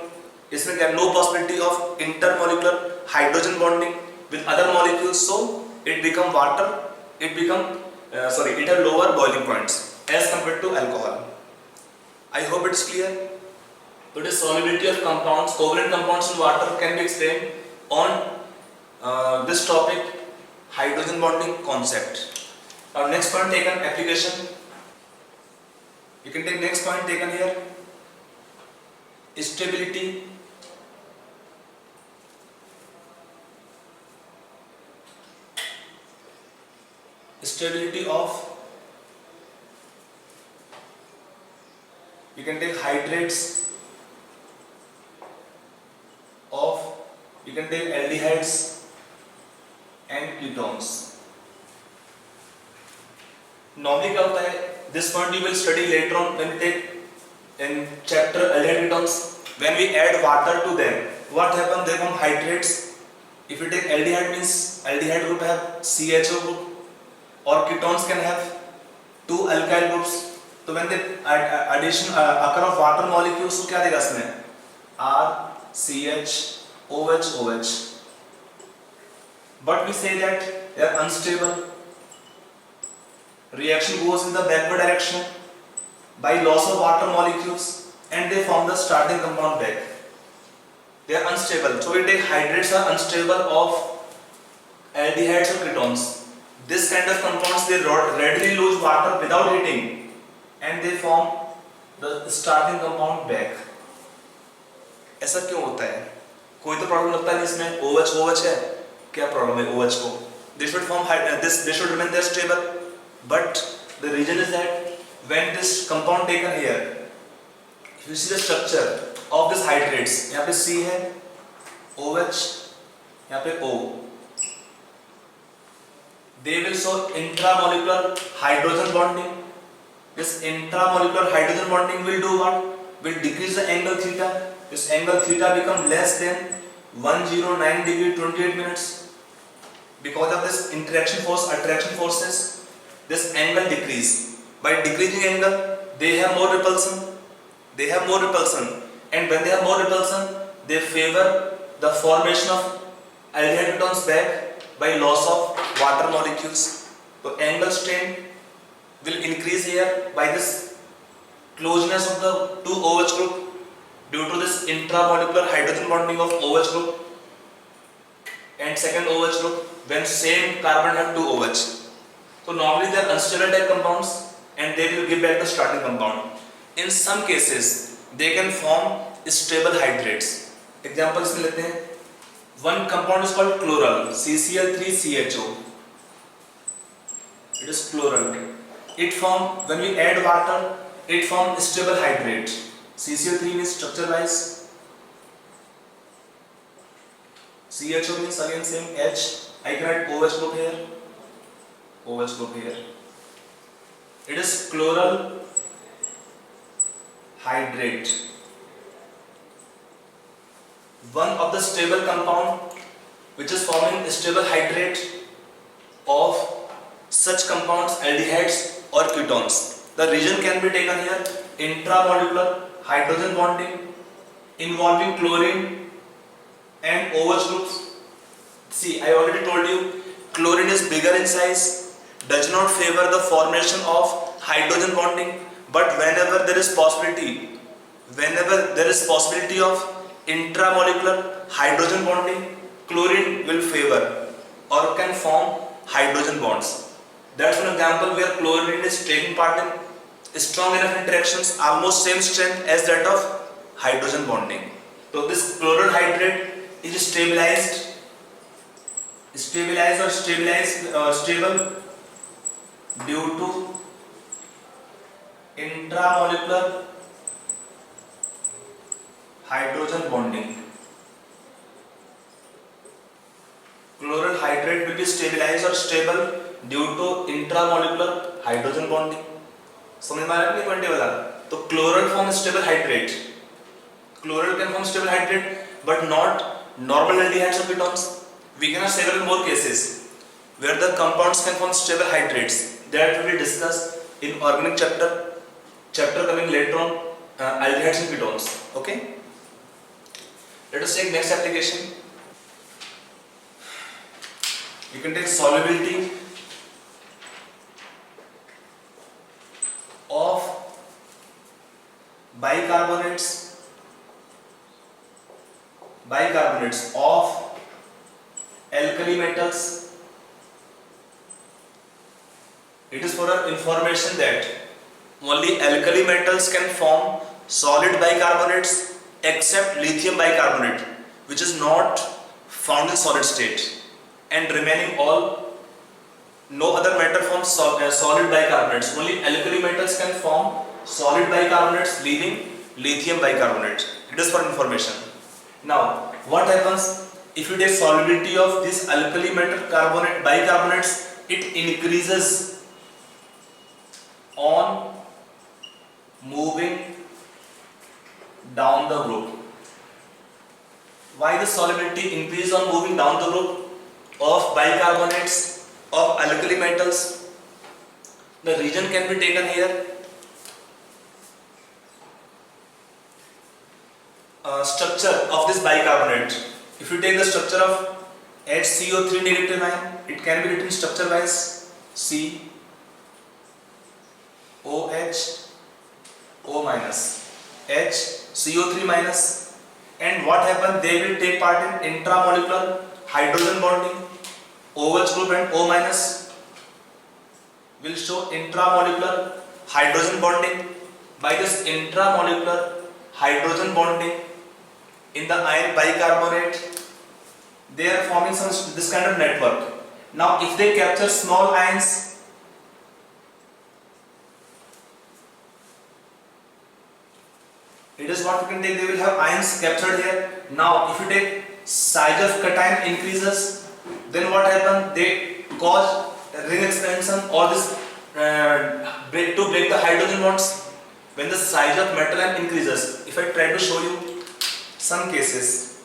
इसमें क्या? No possibility of intermolecular hydrogen bonding with other molecules, so it become water. It have lower boiling points as compared to alcohol. I hope it's clear. So the solubility of compounds, covalent compounds in water can be explained on this topic, hydrogen bonding concept. Our next point taken, application. You can take next point taken here, stability. Stability of, you can take hydrates of, you can take aldehydes and ketones. Normally क्या होता है? This point you will study later on when we take in chapter aldehyde ketones. When we add water to them, what happens? They become hydrates. If you take aldehyde, means aldehyde group have CHO group, or ketones can have two alkyl groups. तो when the addition occur of water molecules, तो क्या देगा इसमें? R, CH, OH, OH. But we say that they are unstable. Reaction goes in the backward direction by loss of water molecules, and they form the starting compound back. They are unstable. So we take hydrates are unstable of aldehydes or ketones. This kind of compounds, they readily lose water without heating, and they form the starting compound back. ऐसा क्यों होता है? कोई तो problem लगता है इसमें. OH है, क्या प्रॉब्लम है OH को? They should form they should remain there stable, but the reason is that when this compound taken here, if you see the structure of this hydrates, यहाँ पे C है, OH, यहाँ पे O. They will show intramolecular hydrogen bonding. This intramolecular hydrogen bonding will do what? Will decrease the angle theta. This angle theta become less than 109 degree 28 minutes. Because of this interaction force, attraction forces, this angle decrease. By decreasing angle, they have more repulsion. And when they have more repulsion, they favor the formation of aldehyde ketones back by loss of water molecules. So angle strain will increase here by this closeness of the two OH group due to this intramolecular hydrogen bonding of OH group and second OH group when same carbon have two OH. So normally they are unstable type compounds and they will give back the starting compound. In some cases they can form stable hydrates. Example इसमें लेते हैं. One compound is called chloral, CCl3CHO. It is chloral. It form when we add water, it forms stable hydrate. CCO3 means structure wise, CHO means again same H. I can write OH group here, OH group here. It is chloral hydrate, one of the stable compound which is forming stable hydrate of such compounds, aldehydes or ketones. The region can be taken here, intramolecular hydrogen bonding involving chlorine and OH groups. See, I already told you, chlorine is bigger in size, does not favor the formation of hydrogen bonding, but whenever there is possibility of intramolecular hydrogen bonding, chlorine will favor or can form hydrogen bonds. That's an example where chlorine is taking part in strong enough interactions, almost same strength as that of hydrogen bonding. So this chloral hydrate is stable due to intramolecular hydrogen bonding. Chloral hydrate will be stabilized or stable due to intramolecular hydrogen bonding. समझ में आ रहा है point वाला? तो chloral forms stable hydrate. Chloral can form stable hydrate, but not normal aldehydes or ketones. We can have several more cases where the compounds can form stable hydrates. That will be discussed in organic chapter coming later on, aldehydes and ketones. Okay. Let us take next application. You can take solubility of bicarbonates of alkali metals. It is for our information that only alkali metals can form solid bicarbonates except lithium bicarbonate, which is not found in solid state, and remaining all, no other metal forms solid bicarbonates. Only alkali metals can form solid bicarbonates, leaving lithium bicarbonate. It is for information. Now, what happens if you take solubility of this alkali metal bicarbonates? It increases on moving down the group. Why the solubility increases on moving down the group of bicarbonates of alkali metals? The region can be taken here. Structure of this bicarbonate. If you take the structure of HCO3 negative ion, it can be written structure wise C OH O minus H CO3 minus. And what happens? They will take part in intramolecular hydrogen bonding. OH group and O minus will show intramolecular hydrogen bonding. By this intramolecular hydrogen bonding in the ion bicarbonate, they are forming this kind of network. Now, if they capture small ions, it is what we can take. They will have ions captured here. Now, if you take size of cation increases, then what happens? They cause ring expansion or this break the hydrogen bonds. When the size of metal ion increases, if I try to show you some cases,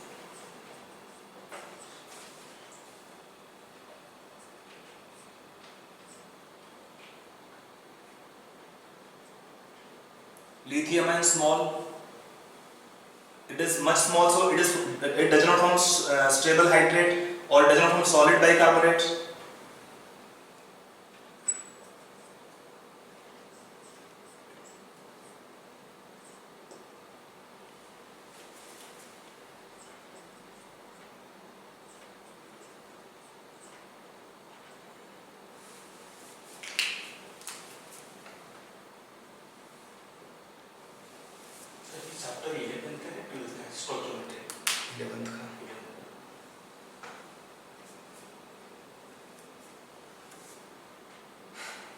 lithium ion small, it is much small, so it does not form stable hydrate or does not form solid bicarbonate. Chapter 11 का है, 12 का stoichiometry 11 का.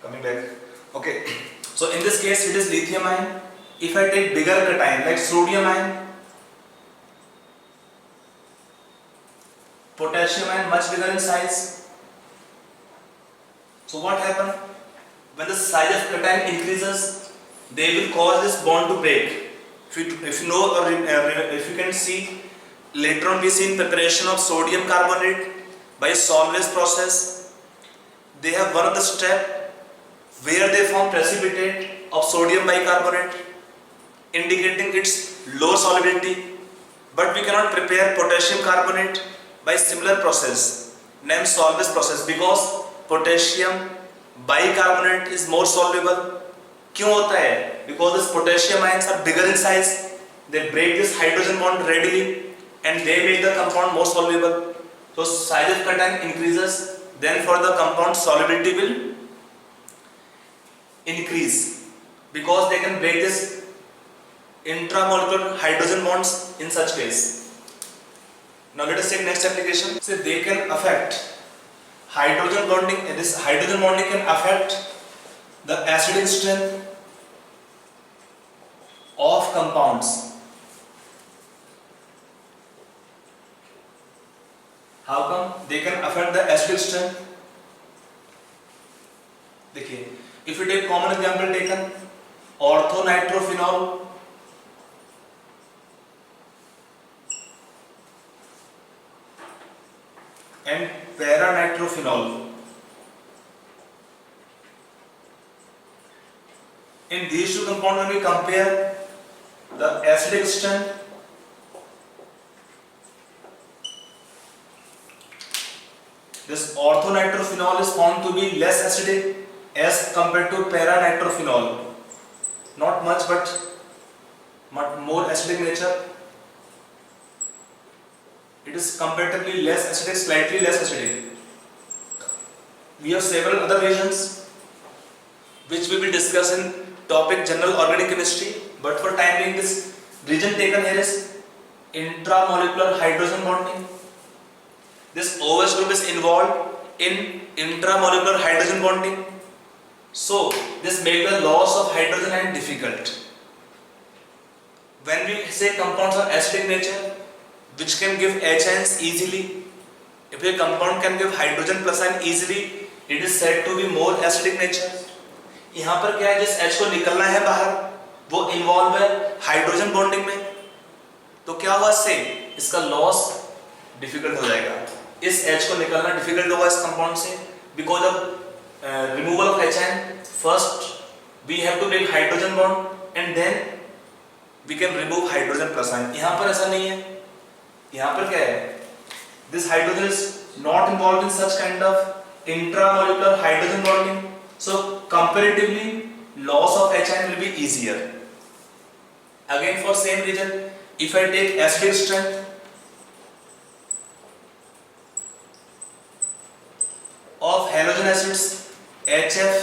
Coming back, okay. So in this case it is lithium ion. If I take bigger cation like sodium ion, potassium ion, much bigger in size. So what happens when the size of cation increases? They will cause this bond to break. If you know or if you can see, later on we see in preparation of sodium carbonate by Solvay's process, they have one of the step where they form precipitate of sodium bicarbonate, indicating its low solubility. But we cannot prepare potassium carbonate by similar process named Solvay's process, because potassium bicarbonate is more soluble. क्यों होता है? Because this potassium ions are bigger in size, they break this hydrogen bond readily and they make the compound more soluble. So size of cation increases, then for the compound solubility will increase, because they can break this intramolecular hydrogen bonds in such case. Now let us take next application. So they can affect hydrogen bonding. This hydrogen bonding can affect the acidic strength of compounds. How come they can affect the acidic strength? देखिए, if we take common example taken, orthonitrophenol and paranitrophenol. In these two compounds, when we compare the acidic strength, this orthonitrophenol is found to be less acidic as compared to paranitrophenol. Not much, but more acidic nature. It is comparatively less acidic, slightly less acidic. We have several other reagents which we will discuss in topic general organic chemistry, but for time being this region taken here is intramolecular hydrogen bonding. This OH group is involved in intramolecular hydrogen bonding, so this makes the loss of hydrogen ion difficult. When we say compounds are acidic nature, which can give H ions easily, if a compound can give hydrogen plus ion easily, it is said to be more acidic nature. यहाँ पर क्या है, जिस H को निकलना है बाहर, वो इन्वॉल्व है हाइड्रोजन बॉन्डिंग में, तो क्या हुआ इससे, इसका लॉस डिफिकल्ट हो जाएगा. इस H को निकलना डिफिकल्ट होगा इस कंपाउंड से, because of removal of H ion. First we have to make hydrogen bond and then we can remove hydrogen plus ion. यहाँ पर ऐसा नहीं है. यहाँ पर क्या है, this hydrogen is not involve in such kind of intramolecular hydrogen bonding, so comparatively loss of H ion will be easier. Again for same region, if I take acidic strength of halogen acids HF,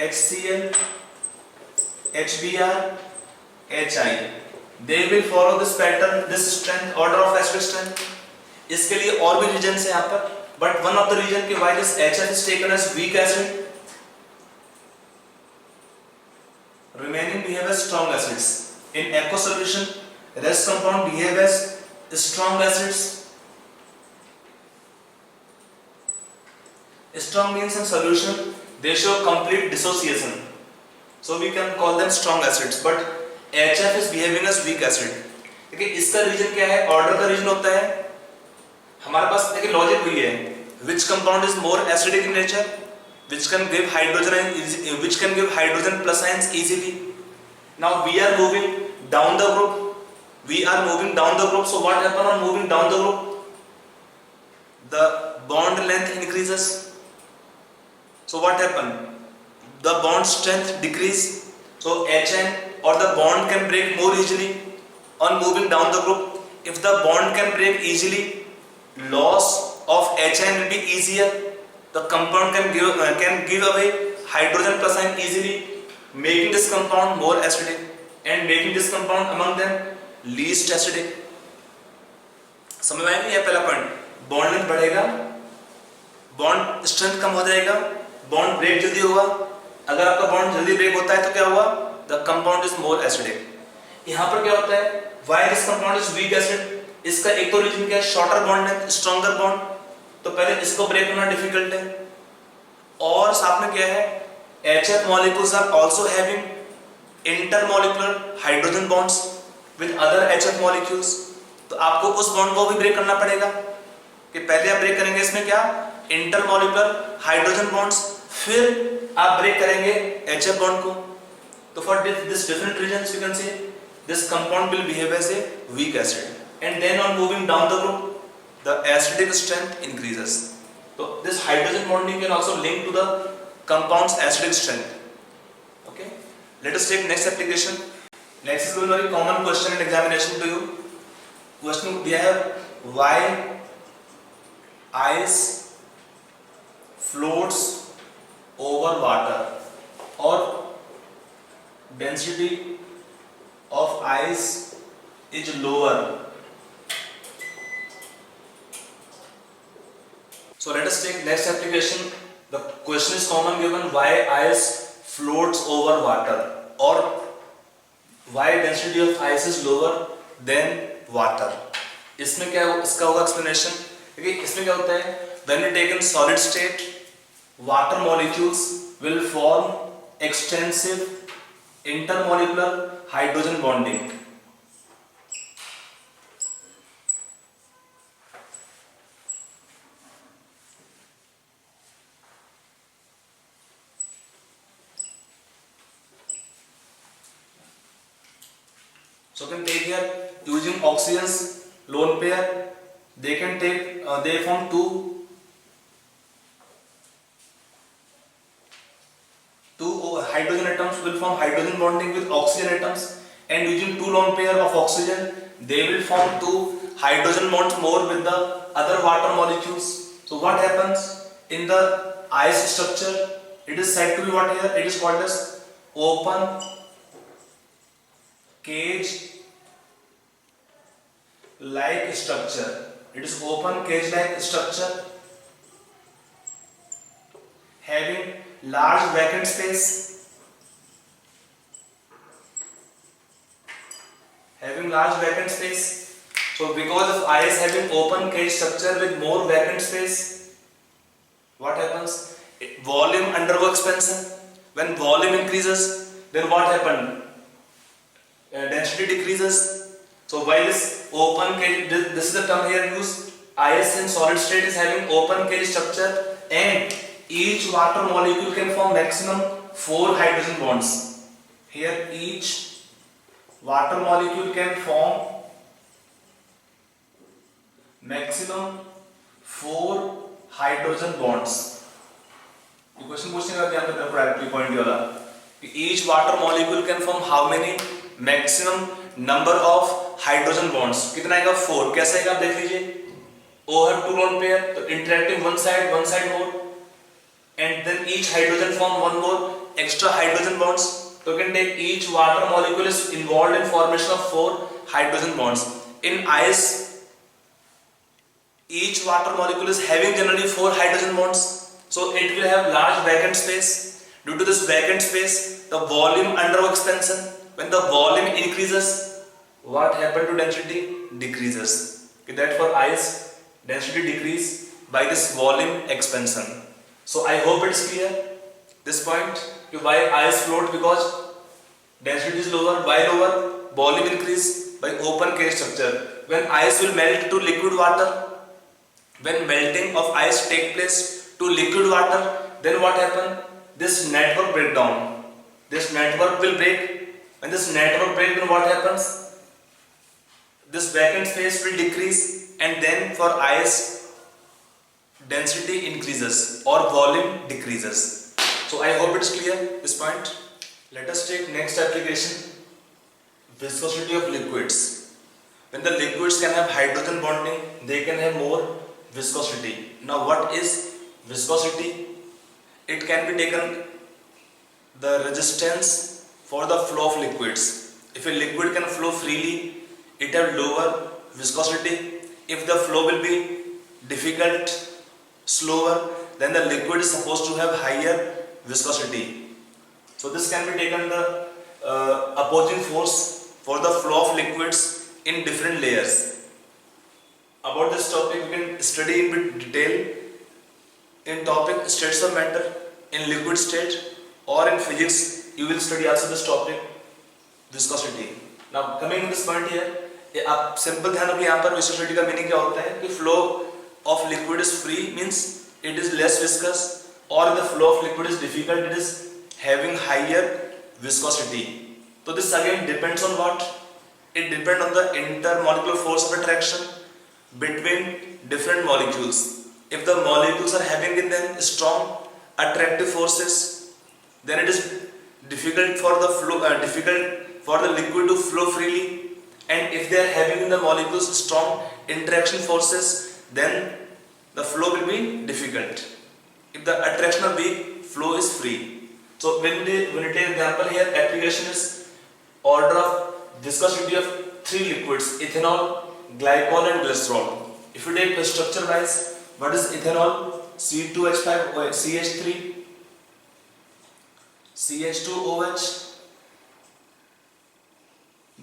HCl, HBr, HI, they will follow this pattern, this strength, order of acidic strength. इसके लिए और भी reason है यहाँ पर, but one of the reason कि why this HF is taken as weak acid, remaining behave as strong acids. In aqueous solution, rest compound behave as strong acids. Strong means in solution they show complete dissociation, so we can call them strong acids. But HF is behaving as weak acid. देखिए इसका reason क्या है, order का reason होता है हमारे पास. देखिए logic वही है, which compound is more acidic in nature, which can give hydrogen plus ions easily. Now we are moving down the group, so what happens on moving down the group, the bond length increases. So what happens, the bond strength decrease, so HN or the bond can break more easily on moving down the group. If the bond can break easily, loss of HN will be easier. The compound can give away hydrogen plus ion easily, making this compound more acidic and making this compound among them least acidic. समझ में आएगी? ये पहला point. Bond length बढ़ेगा, bond strength कम हो जाएगा, bond break जल्दी होगा. अगर आपका बॉन्ड जल्दी ब्रेक होता है तो क्या हुआ, the compound is more acidic. यहाँ पर क्या होता है, why this compound is weak acid, इसका एक तो रीजन क्या है, शॉर्टर बॉन्ड है, स्ट्रॉन्गर बॉन्ड, तो पहले इसको ब्रेक होना डिफिकल्ट है, और साथ में क्या है, HF molecules are also having intermolecular hydrogen bonds with other HF molecules, तो आपको उस बॉन्ड को भी ब्रेक करना पड़ेगा कि पहले आप ब्रेक करेंगे इसमें क्या, इंटरमोलिकुलर हाइड्रोजन बॉन्ड्स, फिर आप ब्रेक करेंगे HF बॉन्ड को। तो for this different reasons you can say this compound will behave as a weak acid, and then on moving down the group the acidic strength increases. तो this hydrogen bonding can also link to the compound's acidic strength. Okay, let us take next application. Next is a very common question in examination to you. Question दिया है, why ice floats over water, or density of ice is lower. So let us take next application. The question is common given, why ice floats over water, or why density of ice is lower than water. इसमें क्या इसका होगा explanation, क्योंकि इसमें क्या होता है, when we take in solid state, water molecules will form extensive intermolecular hydrogen bonding. So can take here using oxygen's lone pair, they can take they form two hydrogen atoms will form hydrogen bonding with oxygen atoms, and using two lone pair of oxygen they will form two hydrogen bonds more with the other water molecules. So what happens in the ice structure, it is said to be what here, it is called as open cage like structure. It is open cage like structure having large vacant space, So because of ice having open cage structure with more vacant space, what happens, volume undergo expansion. When volume increases, then what happened, density decreases. So while this open cage, this is the term here used, ice in solid state is having open cage structure, and each water molecule can form maximum 4 hydrogen bonds. Here each water molecule can form maximum 4 hydrogen bonds. ये question पूछने का क्या मतलब priority point वाला, each water molecule can form how many, maximum number of hydrogen bonds. कितना आएगा 4. कैसे आएगा आप देख लीजिए, O have 2 lone pair, तो interacting one side more, and then each hydrogen form one more extra hydrogen bonds. So you can take each water molecule is involved in formation of 4 hydrogen bonds. In ice, each water molecule is having generally 4 hydrogen bonds, so it will have large vacant space. Due to this vacant space, the volume undergo expansion. When the volume increases, what happen to density? Decreases. Okay, that for ice, density decrease by this volume expansion. So I hope it's clear this point. Why ice float? Because density is lower. Why lower? Volume increase by open cage structure. When ice will melt to liquid water, when melting of ice take place to liquid water, then what happen? This network breakdown. This network will break. When this network breaks, then what happens? This vacant space will decrease, and then for ice, density increases or volume decreases. So I hope it's clear this point. Let us take next application, viscosity of liquids. When the liquids can have hydrogen bonding, they can have more viscosity. Now what is viscosity? It can be taken the resistance for the flow of liquids. If a liquid can flow freely, it have lower viscosity. If the flow will be difficult, slower, then the liquid is supposed to have higher viscosity. So this can be taken the opposing force for the flow of liquids in different layers. About this topic we can study in bit detail in topic states of matter in liquid state, or in physics you will study also this topic viscosity. Now coming to this point here, आप simple ध्यान रखिए यहाँ पर viscosity का meaning क्या होता है कि flow of liquid is free means it is less viscous, और the flow of liquid is difficult, it is having higher viscosity. So this again depends on what? It depends on the intermolecular force of attraction between different molecules. If the molecules are having in them strong attractive forces, then it is difficult for the liquid to flow freely. And if they are having in the molecules strong interaction forces, then the flow will be difficult. If the attraction are weak, flow is free. So when we take example here, application is order of viscosity of three liquids: ethanol, glycol and glycerol. If you take the structure wise, what is ethanol? C2H5 CH3 CH2OH.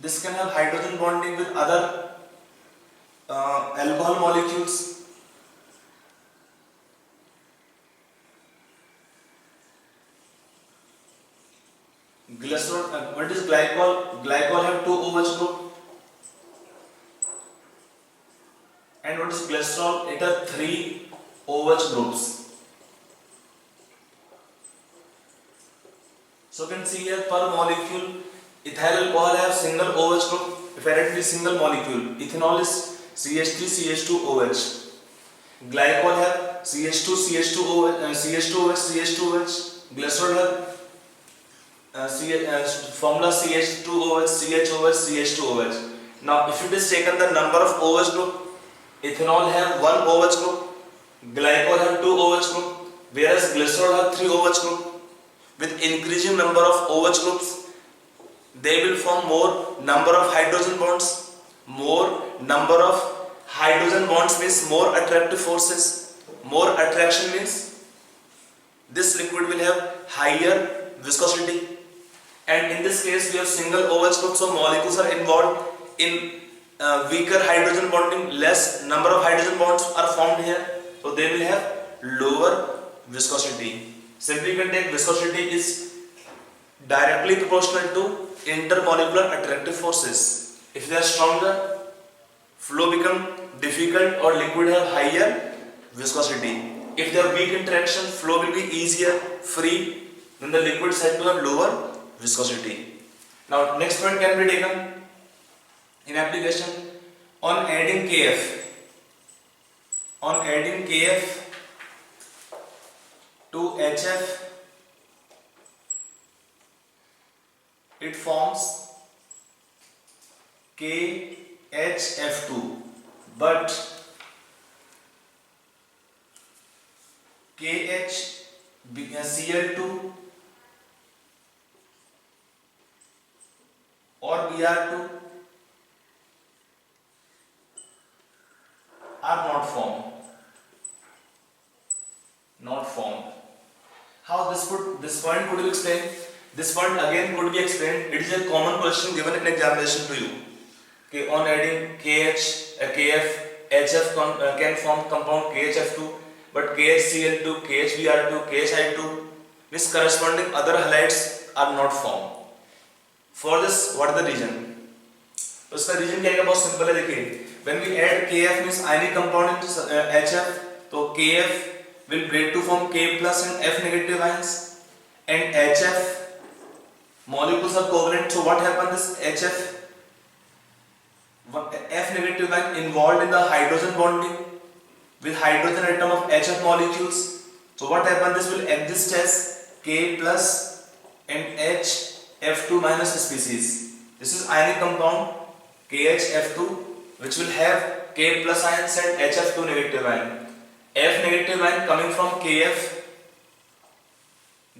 This can have hydrogen bonding with other alcohol molecules. Glycerol, what is glycol? Glycol have two OH group. And what is glycerol? It has three OH groups. So you can see here per molecule, ethyl alcohol have single OH group. If I write this single molecule, ethanol is CH3 CH2OH. Glycol have CH2 CH2OH CH2OH CH2OH. Glycerol have formula CH2OH CHOH CH2OH. Now if it is taken the number of OH group, ethanol have one OH group, glycol have two OH group, whereas glycerol have three OH group. With increasing number of OH groups, they will form more number of hydrogen bonds. More number of hydrogen bonds means more attractive forces. More attraction means this liquid will have higher viscosity. And in this case we have single OH group, so molecules are involved in weaker hydrogen bonding, less number of hydrogen bonds are formed here, so they will have lower viscosity. Simply you can take viscosity is directly proportional to intermolecular attractive forces. If they are stronger, flow become difficult or liquid have higher viscosity. If they are weak interaction, flow will be easier, free, then the liquid is said to have lower viscosity. Now next point can be taken in application on adding Kf. On adding Kf to HF, it forms KHF2, but KH Cl2 or Br2 are not formed. How this point could you explain? This point again could be explained. It is a common question given in examination to you. Okay, on adding KF, HF can form compound KHF2, but KHCl2, KHBr2, KHI2 means corresponding other halides are not formed. For this, what is the reason? तो इसका reason क्या है? बहुत simple है, देखिए when we add KF means ionic compound into HF, तो KF will break to form K plus and F negative ions, and HF molecules are covalent, so what happens is HF F negative ion involved in the hydrogen bonding with hydrogen atom of HF molecules, so what happens, this will exist as K plus and H F2 minus species. This is ionic compound KHF2 which will have K plus ions and HF2 negative ion. F negative ion coming from KF,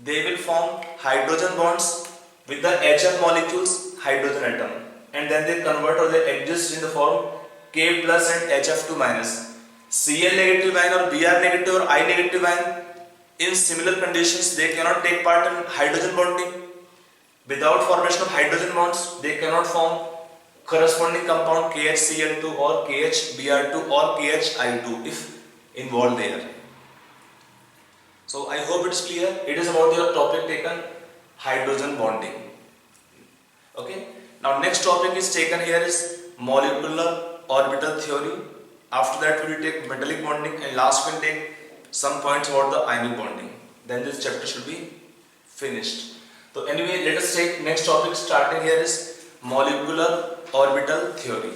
they will form hydrogen bonds with the HF molecules hydrogen atom, and then they convert or they exist in the form K plus and HF2 minus. Cl negative ion or Br negative or I negative ion in similar conditions they cannot take part in hydrogen bonding. Without formation of hydrogen bonds, they cannot form corresponding compound KHCl2 or KHBr2 or KHI2 if involved there. So I hope it's clear. It is about your topic taken, hydrogen bonding. Okay. Now next topic is taken here is molecular orbital theory. After that we will take metallic bonding, and last we will take some points about the ionic bonding. Then this chapter should be finished. So anyway, let us take next topic starting here is molecular orbital theory.